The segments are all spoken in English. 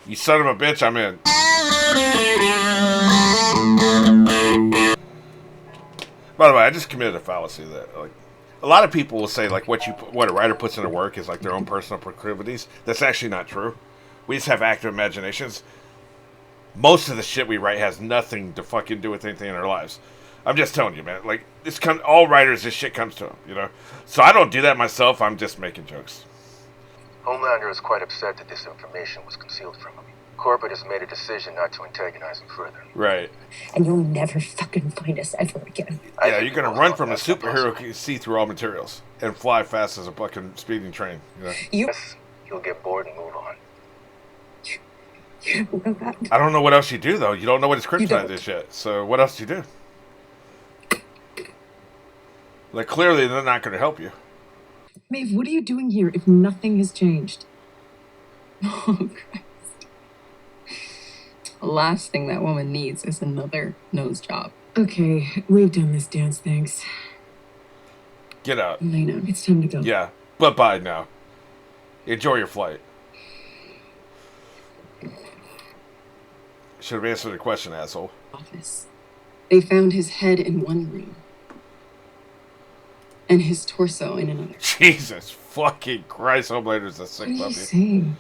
You son of a bitch, I'm in. By the way, I just committed a fallacy that like a lot of people will say like what a writer puts into work is like their own personal proclivities. That's actually not true. We just have active imaginations. Most of the shit we write has nothing to fucking do with anything in our lives. I'm just telling you, man. Like all writers, this shit comes to them, you know. So I don't do that myself. I'm just making jokes. Homelander is quite upset that this information was concealed from him. Corbett has made a decision not to antagonize him further. Right. And you'll never fucking find us ever again. Yeah, you're gonna run from a superhero who can see through all materials and fly fast as a fucking speeding train. You know? Yes, you'll get bored and move on. You don't know that. I don't know what else you do though. You don't know what his kryptonite is yet. So what else do you do? Like clearly they're not gonna help you. Maeve, what are you doing here if nothing has changed? Oh, Christ. The last thing that woman needs is another nose job. Okay, we've done this dance, thanks. Get out. Elena, it's time to go. Yeah, but bye now. Enjoy your flight. Should have answered the question, asshole. Office. They found his head in one room. And his torso in another. Jesus fucking Christ, Homelander's a sick puppy. What are you saying?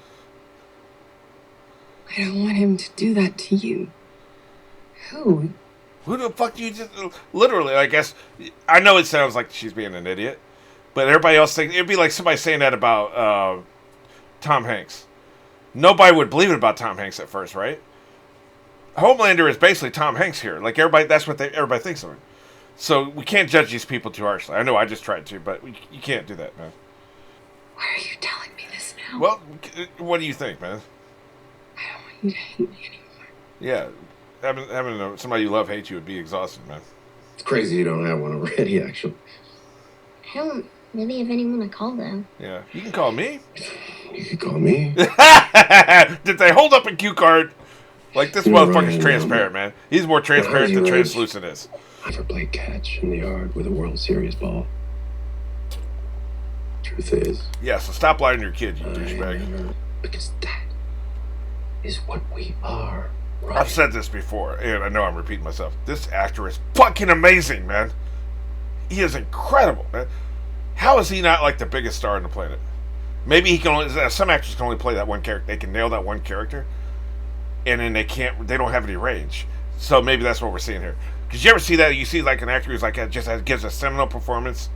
I don't want him to do that to you. Who? Who the fuck do you just... Literally, I guess... I know it sounds like she's being an idiot, but everybody else thinks... It'd be like somebody saying that about Tom Hanks. Nobody would believe it about Tom Hanks at first, right? Homelander is basically Tom Hanks here. Like, everybody... That's what everybody thinks of him. So, we can't judge these people too harshly. I know I just tried to, but you can't do that, man. Why are you telling me this now? Well, what do you think, man? I don't want you to hate me anymore. Yeah, having somebody you love hate you would be exhausting, man. It's crazy you don't have one already, actually. I don't really have anyone to call, though. Yeah, you can call me. You could call me. Did they hold up a cue card? Like, this motherfucker's transparent, man. He's more transparent than translucent is. I ever played catch in the yard with a World Series ball. Truth is... Yeah, so stop lying to your kid, you douchebag. Because that is what we are. Right? I've said this before, and I know I'm repeating myself. This actor is fucking amazing, man. He is incredible, man. How is he not, like, the biggest star on the planet? Maybe he can only... Some actors can only play that one character. They can nail that one character, and then they don't have any range. So maybe that's what we're seeing here. Because you ever see that? You see, like, an actor who's, like, gives a seminal performance,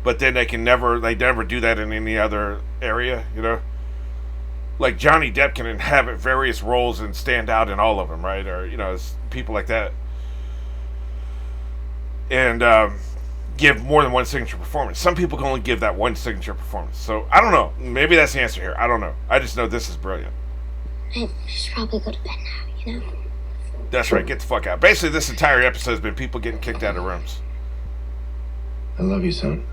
but then they never do that in any other area, you know? Like, Johnny Depp can inhabit various roles and stand out in all of them, right? Or, you know, people like that. And give more than one signature performance. Some people can only give that one signature performance. So, I don't know. Maybe that's the answer here. I don't know. I just know this is brilliant. I should probably go to bed now, you know? That's right. Get the fuck out. Basically, this entire episode has been people getting kicked out of rooms. I love you, son.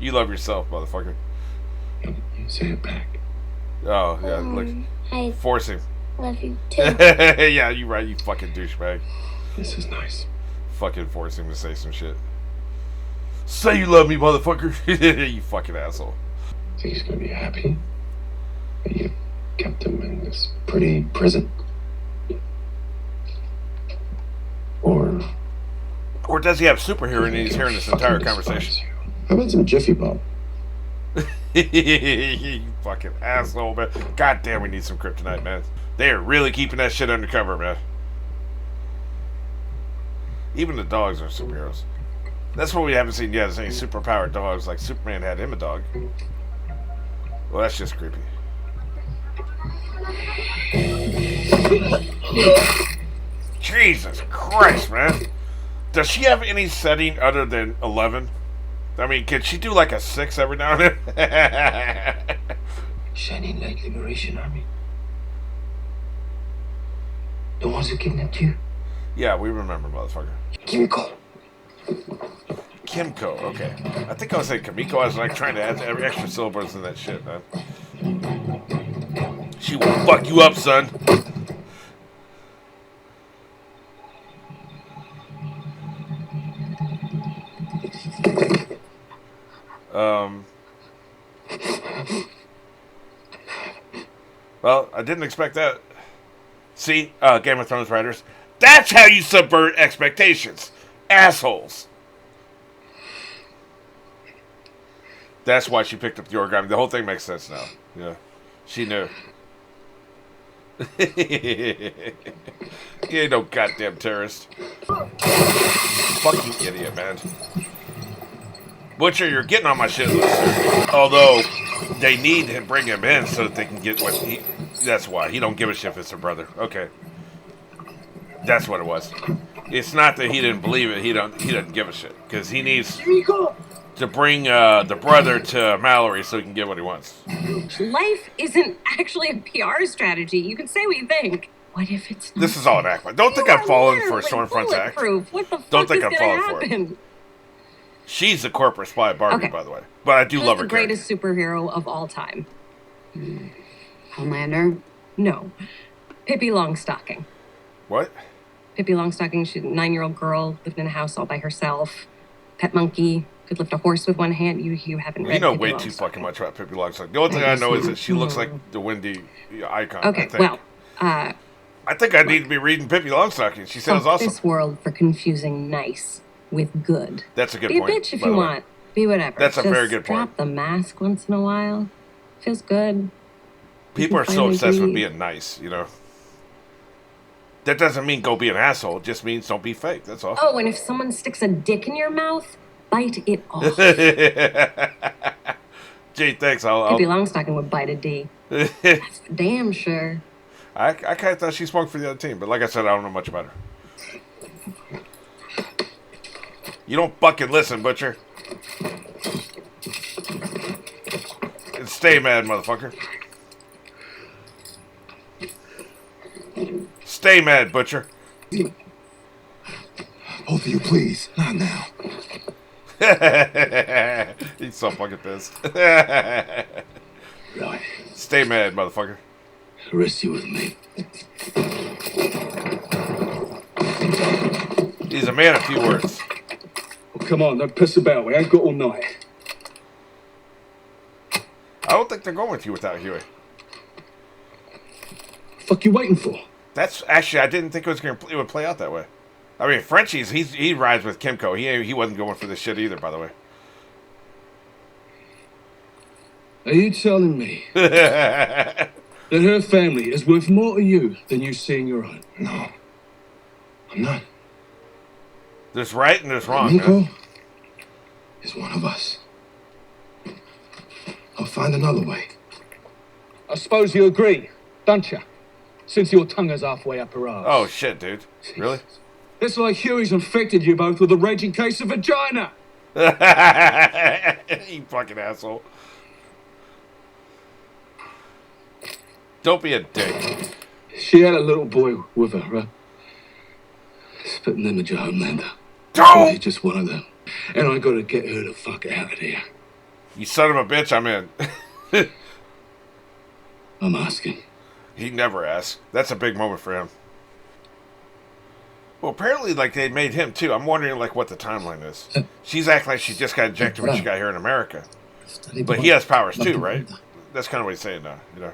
You love yourself, motherfucker. You say it back. Oh, yeah, like, I force him. love you, too. Yeah, you're right, you fucking douchebag. This is nice. Fucking force him to say some shit. Say you love me, motherfucker. You fucking asshole. Think he's gonna be happy that you kept him in this pretty prison? Or does he have superhero and he's hearing this entire conversation? How about some Jiffy Pop? You fucking asshole, man. God damn, we need some kryptonite, man. They are really keeping that shit undercover, man. Even the dogs are superheroes. That's what we haven't seen yet, is any superpowered dogs. Like Superman had him a dog. Well, that's just creepy. Jesus Christ, man. Does she have any setting other than 11? I mean, can she do like a 6 every now and then? Shining Light Liberation Army. The ones who kidnapped you? Yeah, we remember, motherfucker. Kimiko. Kimco, okay. I think I was saying Kamiko. I was like trying to add every extra syllables in that shit, man. She will fuck you up, son. Well, I didn't expect that. See, Game of Thrones writers, that's how you subvert expectations. Assholes. That's why she picked up the origami. The whole thing makes sense now. Yeah. She knew. You ain't no goddamn terrorist. Fucking idiot, man. Butcher, you're getting on my shit list. Although, they need to bring him in so that they can get what he... That's why. He don't give a shit if it's a brother. Okay. That's what it was. It's not that he didn't believe it. He doesn't give a shit. Because he needs to bring the brother to Mallory so he can get what he wants. Life isn't actually a PR strategy. You can say what you think. What if it's not? This is all an act. Don't think I'm falling for Stormfront's act. What the fuck Don't think is I'm gonna falling for it. happen? She's the corporate spy Barbie, Okay. by the way. But I do Who's love the her character. greatest superhero of all time? Homelander. No. Pippi Longstocking. What? Pippi Longstocking, she's a 9-year-old girl, lived in a house all by herself. Pet monkey, could lift a horse with one hand. You haven't read You know Pippi way Longstocking. too fucking much about Pippi Longstocking. The only thing I know is that she looks like the Wendy icon, Okay, I think. well, I think I need to be reading Pippi Longstocking. She sounds fuck awesome. this world for confusing nice with good. That's a good Be point. a bitch if by you the way. want. Be whatever. That's a Just very good point. Drop the mask once in a while. Feels good. People You are can so finally obsessed with breathe. being nice, you know. That doesn't mean go be an asshole. It just means don't be fake. That's all. Oh, and if someone sticks a dick in your mouth, bite it off. Gee, thanks. I'll Pippi Longstocking would bite a D. That's for damn sure. I kind of thought she smoked for the other team, but like I said, I don't know much about her. You don't fucking listen, Butcher. And stay mad, motherfucker. Stay mad, Butcher. Both of you, please. Not now. He's so fucking pissed. Right. Stay mad, motherfucker. The rest you with me. He's a man of few words. Oh, come on, don't piss about. We ain't got all night. I don't think they're going with you without Huey. Fuck you waiting for? That's actually, I didn't think it would play out that way. I mean, Frenchie's he rides with Kimco. He wasn't going for this shit either, by the way. Are you telling me that her family is worth more to you than you seeing your own? No. I'm not. There's right and there's wrong. Nico Man. is one of us. I'll find another way. I suppose you agree, don't you? Since your tongue is halfway up her ass. Oh shit, dude! Really? It's like Huey's infected you both with a raging case of vagina. You fucking asshole! Don't be a dick. She had a little boy with her, right? Spitting image of Homelander. Don't! He's just one of them. And I gotta get her the fuck out of here. You son of a bitch! I'm in. I'm asking. He never asks. That's a big moment for him. Well, apparently, like, they made him, too. I'm wondering, like, what the timeline is. She's acting like she just got injected when she got here in America. But he has powers, too, right? That's kind of what he's saying now, you know?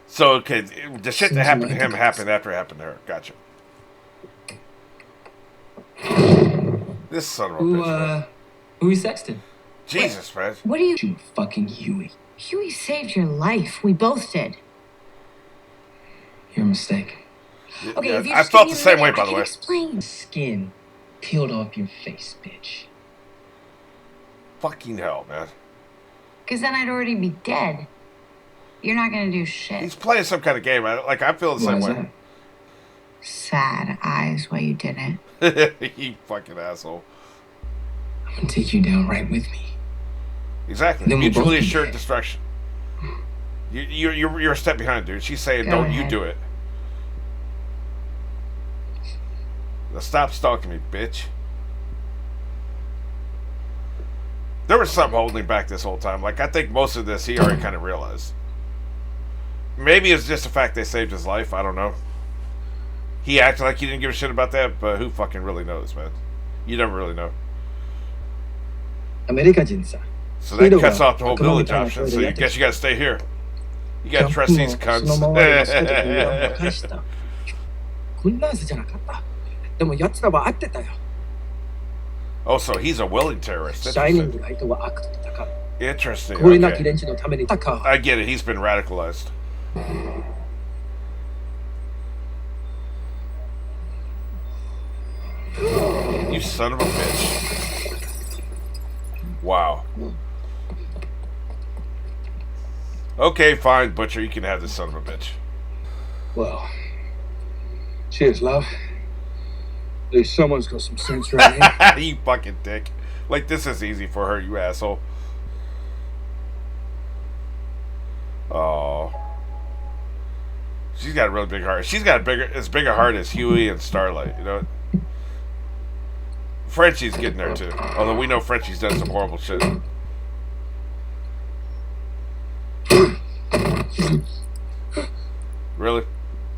So, okay, the shit that happened to him happened after it happened to her. Gotcha. This son of a bitch, man. Who we sexting? Jesus, man. What do you... You fucking Huey. Huey saved your life. We both did. You're mistaken. Okay, Yeah, if you I just felt give the me a same way, minute, by I the can way. Explain. Skin peeled off your face, bitch. Fucking hell, man. Because then I'd already be dead. You're not gonna do shit. He's playing some kind of game. I feel the same Why's way. that? Sad eyes why you didn't. You fucking asshole. I'm gonna take you down right with me. Exactly. Then we'll Mutually both be assured dead. destruction. You're a step behind, dude. She's saying, Go don't you ahead. do it. Now stop stalking me, bitch. There was something holding him back this whole time. Like, I think most of this he already kind of realized. Maybe it's just the fact they saved his life. I don't know. He acted like he didn't give a shit about that, but who fucking really knows, man? You never really know. 아메리카 진사. So that cuts off the whole village option. So you guess you gotta stay here. You gotta trust these そのままで全ての恨みを返した。 cunts. こんなんじゃなかった。でも奴らは合ってたよ。 Oh, so he's a willing terrorist. シャイニン Interesting. グライトは悪と戦う。 Interesting. これなき Okay. 連中のために戦う。 I get it. He's been radicalized. You son of a bitch. Wow. Okay, fine, Butcher. You can have this son of a bitch. Well, cheers, love. At least someone's got some sense around here. You fucking dick. Like, this is easy for her, you asshole. Oh. She's got a really big heart. She's got as big a heart as Huey and Starlight, you know? Frenchie's getting there, too. Although we know Frenchie's done some horrible shit. Really?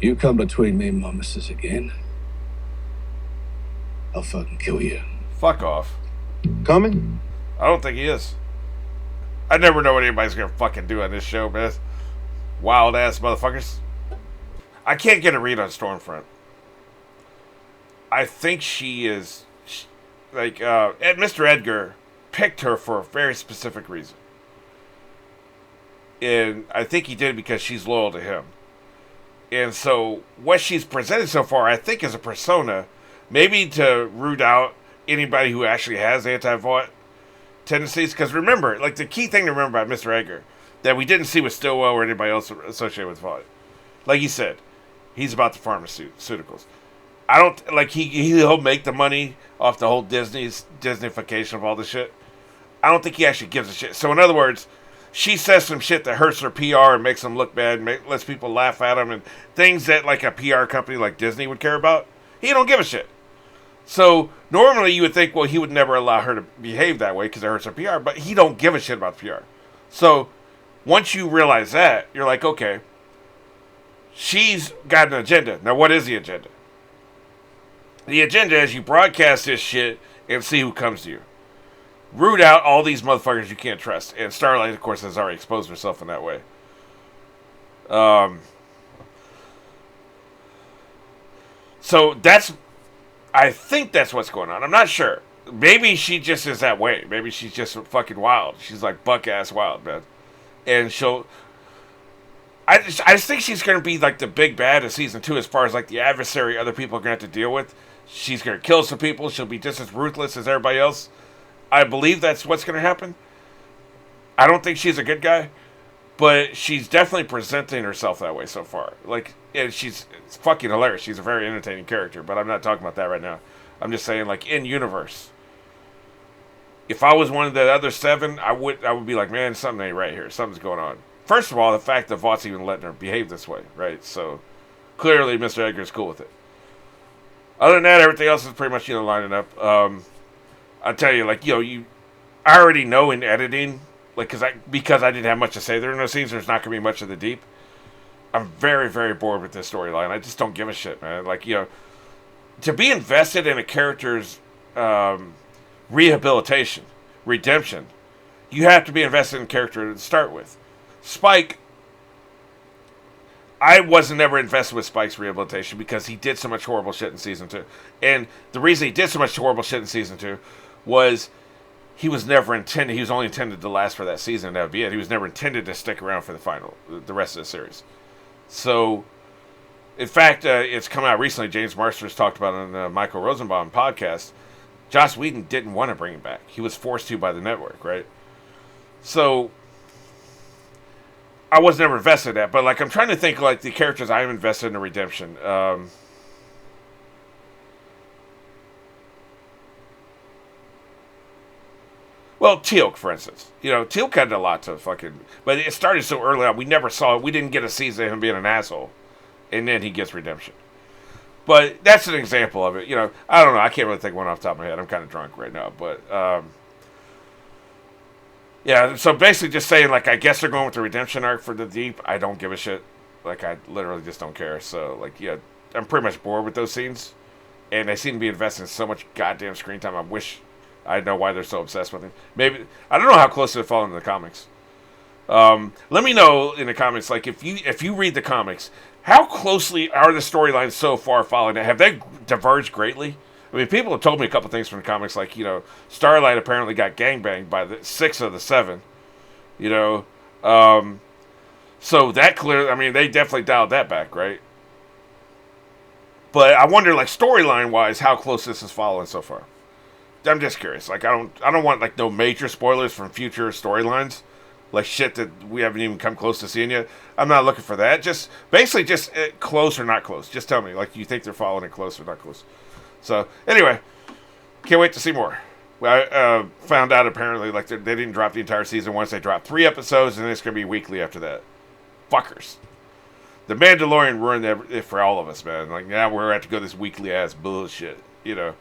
You come between me and my missus again, I'll fucking kill you. Fuck off. Coming? I don't think he is. I never know what anybody's gonna fucking do on this show, man. Wild ass motherfuckers. I can't get a read on Stormfront. I think she is Mr. Edgar picked her for a very specific reason. And I think he did it because she's loyal to him. And so what she's presented so far, I think, is a persona, maybe to root out anybody who actually has anti-Vought tendencies. Because remember, like, the key thing to remember about Mr. Edgar that we didn't see with Stillwell or anybody else associated with Vought. Like you said, he's about the pharmaceuticals. I don't like he'll make the money off the whole Disneyfication of all this shit. I don't think he actually gives a shit. So in other words, she says some shit that hurts her PR and makes them look bad, and lets people laugh at him, and things that like a PR company like Disney would care about. He don't give a shit. So normally you would think, well, he would never allow her to behave that way because it hurts her PR, but he don't give a shit about the PR. So once you realize that, you're like, okay, she's got an agenda. Now, what is the agenda? The agenda is you broadcast this shit and see who comes to you. Root out all these motherfuckers you can't trust. And Starlight, of course, has already exposed herself in that way. So I think that's what's going on. I'm not sure. Maybe she just is that way. Maybe she's just fucking wild. She's like buck-ass wild, man. And I just think she's going to be like the big bad of season 2 as far as like the adversary other people are going to have to deal with. She's going to kill some people. She'll be just as ruthless as everybody else. I believe that's what's going to happen. I don't think she's a good guy, but she's definitely presenting herself that way so far. Like, and it's fucking hilarious. She's a very entertaining character, but I'm not talking about that right now. I'm just saying, like, in universe. If I was one of the other 7, I would be like, man, something ain't right here. Something's going on. First of all, the fact that Vaught's even letting her behave this way, right? So clearly, Mr. Edgar's cool with it. Other than that, everything else is pretty much lining up. I'll tell you, like, I already know in editing, like, because I didn't have much to say during those scenes, there's not going to be much of the deep. I'm very, very bored with this storyline. I just don't give a shit, man. Like, to be invested in a character's rehabilitation, redemption, you have to be invested in a character to start with. Spike, I wasn't ever invested with Spike's rehabilitation because he did so much horrible shit in season 2. And the reason he did so much horrible shit in season 2 was he was never intended, he was only intended to last for that season, and that would be it. He was never intended to stick around for the rest of the series. So, in fact, it's come out recently, James Marsters talked about it on the Michael Rosenbaum podcast. Joss Whedon didn't want to bring him back. He was forced to by the network, right? So, I was never invested in that, but like I'm trying to think like the characters I'm invested in the redemption. Well, Teal'c, for instance. Teal'c had a lot to fucking... But it started so early on, we never saw it. We didn't get a season of him being an asshole. And then he gets redemption. But that's an example of it. I don't know. I can't really think of one off the top of my head. I'm kind of drunk right now. But, yeah, so basically just saying, like, I guess they're going with the redemption arc for the Deep. I don't give a shit. Like, I literally just don't care. So, like, yeah, I'm pretty much bored with those scenes. And they seem to be investing so much goddamn screen time. I wish I know why they're so obsessed with him. Maybe I don't know how close they're following the comics. Let me know in the comments, like if you read the comics, how closely are the storylines so far following it? Have they diverged greatly? I mean, people have told me a couple things from the comics, like, you know, Starlight apparently got gangbanged by the 6 of the 7. You know, so that clear. I mean, they definitely dialed that back, right? But I wonder, like, storyline wise, how close this is following so far. I'm just curious. Like, I don't want like no major spoilers from future storylines, like shit that we haven't even come close to seeing yet. I'm not looking for that. Just basically, just close or not close. Just tell me, like, you think they're following it close or not close. So anyway, can't wait to see more. I found out apparently like they didn't drop the entire season once. They dropped 3 episodes, and it's gonna be weekly after that. Fuckers. The Mandalorian ruined it for all of us, man. Like, now we're going to have to go this weekly ass bullshit, you know.